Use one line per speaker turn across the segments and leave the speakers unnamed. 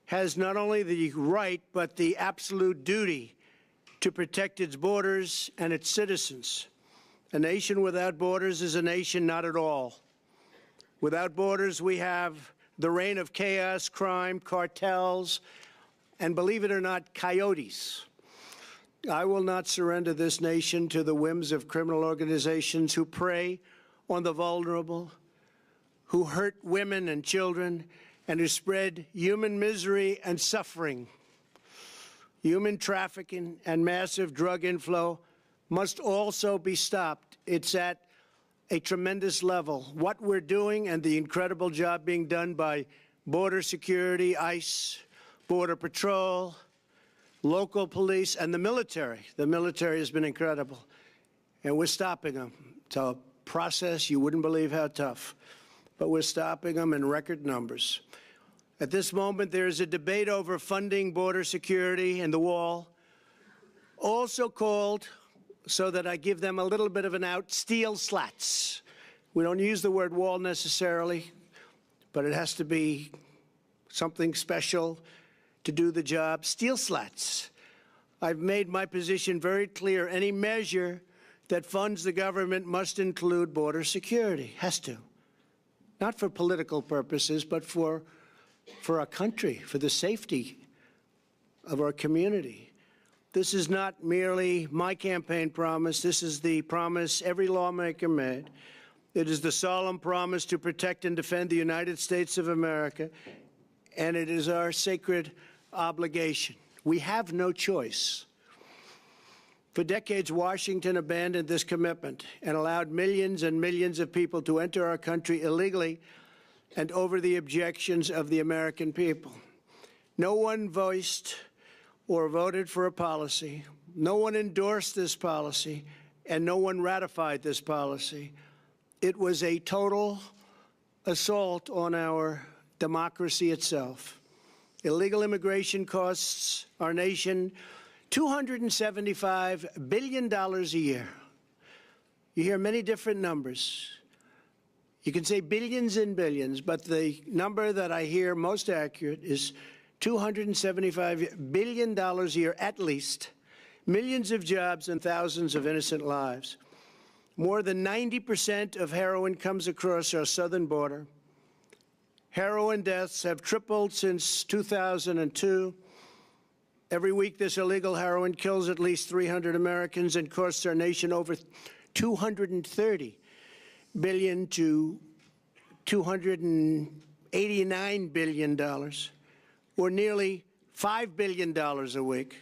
has not only the right but the absolute duty to protect its borders and its citizens. A nation without borders is a nation not at all. Without borders, we have the reign of chaos, crime, cartels, and, believe it or not, coyotes. I will not surrender this nation to the whims of criminal organizations who prey on the vulnerable, who hurt women and children, and who spread human misery and suffering. Human trafficking and massive drug inflow must also be stopped. It's at a tremendous level. What we're doing and the incredible job being done by border security, ICE, Border Patrol, local police, and the military. The military has been incredible. And we're stopping them. It's a process you wouldn't believe how tough. But we're stopping them in record numbers. At this moment, there is a debate over funding border security and the wall, also called, so that I give them a little bit of an out, steel slats. We don't use the word wall necessarily, but it has to be something special to do the job. Steel slats. I've made my position very clear. Any measure that funds the government must include border security. Has to. Not for political purposes, but for our country, for the safety of our community. This is not merely my campaign promise. This is the promise every lawmaker made. It is the solemn promise to protect and defend the United States of America, and it is our sacred obligation. We have no choice. For decades, Washington abandoned this commitment and allowed millions and millions of people to enter our country illegally and over the objections of the American people. No one voiced or voted for a policy. No one endorsed this policy, and no one ratified this policy. It was a total assault on our democracy itself. Illegal immigration costs our nation $275 billion a year. You hear many different numbers. You can say billions and billions, but the number that I hear most accurate is $275 billion a year at least, millions of jobs and thousands of innocent lives. More than 90% of heroin comes across our southern border. Heroin deaths have tripled since 2002. Every week, this illegal heroin kills at least 300 Americans and costs our nation over $230 billion to $289 billion, or nearly $5 billion a week.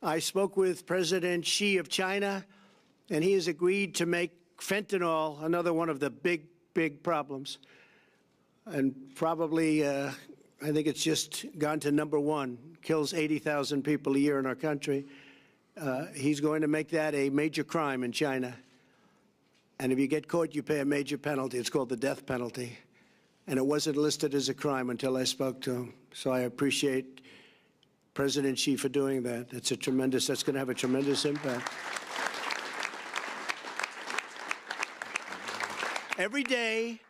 I spoke with President Xi of China, and he has agreed to make fentanyl another one of the big, big problems. And probably, I think it's just gone to number one, kills 80,000 people a year in our country. He's going to make that a major crime in China. And if you get caught, you pay a major penalty. It's called the death penalty. And it wasn't listed as a crime until I spoke to him. So I appreciate President Xi for doing that. That's going to have a tremendous impact. Every day,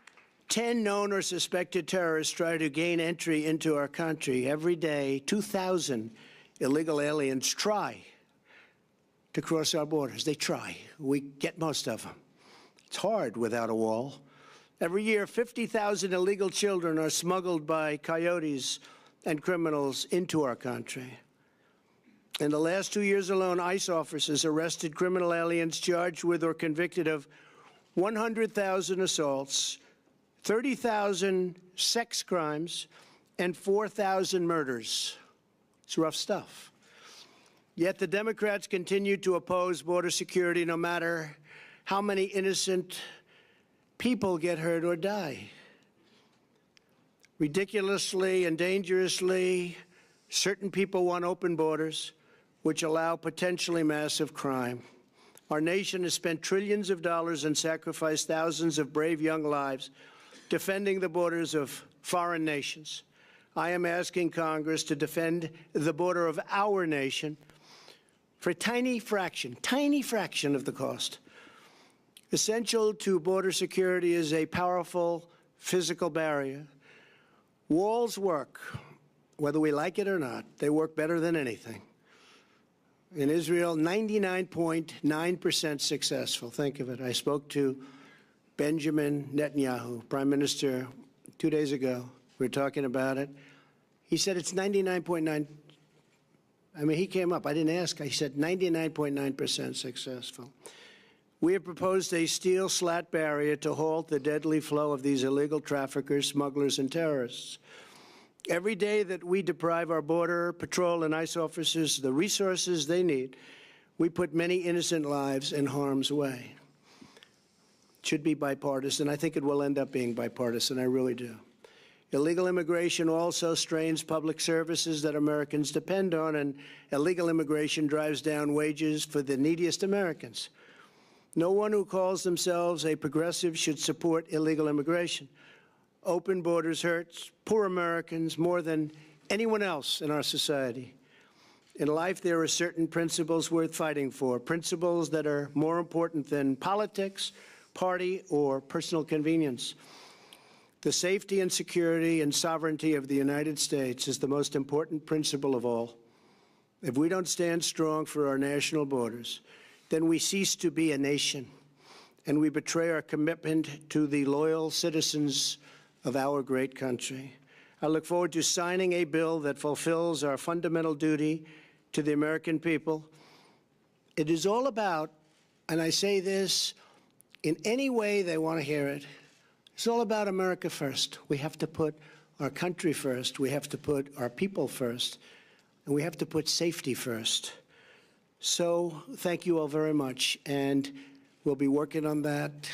10 known or suspected terrorists try to gain entry into our country. Every day, 2,000 illegal aliens try to cross our borders. They try. We get most of them. It's hard without a wall. Every year, 50,000 illegal children are smuggled by coyotes and criminals into our country. In the last 2 years alone, ICE officers arrested criminal aliens charged with or convicted of 100,000 assaults, 30,000 sex crimes, and 4,000 murders. It's rough stuff. Yet the Democrats continue to oppose border security no matter how many innocent people get hurt or die. Ridiculously and dangerously, certain people want open borders, which allow potentially massive crime. Our nation has spent trillions of dollars and sacrificed thousands of brave young lives defending the borders of foreign nations. I am asking Congress to defend the border of our nation for a tiny fraction of the cost. Essential to border security is a powerful physical barrier. Walls work whether we like it or not. They work better than anything. In Israel, 99.9% successful. Think of it. I spoke to Benjamin Netanyahu, Prime Minister, 2 days ago. We were talking about it. He said it's 99.9. I mean, he came up. I didn't ask. He said 99.9% successful. We have proposed a steel slat barrier to halt the deadly flow of these illegal traffickers, smugglers, and terrorists. Every day that we deprive our Border Patrol and ICE officers the resources they need, we put many innocent lives in harm's way. It should be bipartisan. I think it will end up being bipartisan. I really do. Illegal immigration also strains public services that Americans depend on, and illegal immigration drives down wages for the neediest Americans. No one who calls themselves a progressive should support illegal immigration. Open borders hurts poor Americans more than anyone else in our society. In life, there are certain principles worth fighting for, principles that are more important than politics, party, or personal convenience. The safety and security and sovereignty of the United States is the most important principle of all. If we don't stand strong for our national borders, then we cease to be a nation, and we betray our commitment to the loyal citizens of our great country. I look forward to signing a bill that fulfills our fundamental duty to the American people. It is all about, and I say this in any way they want to hear it, it's all about America first. We have to put our country first. We have to put our people first. And we have to put safety first. So thank you all very much. And we'll be working on that.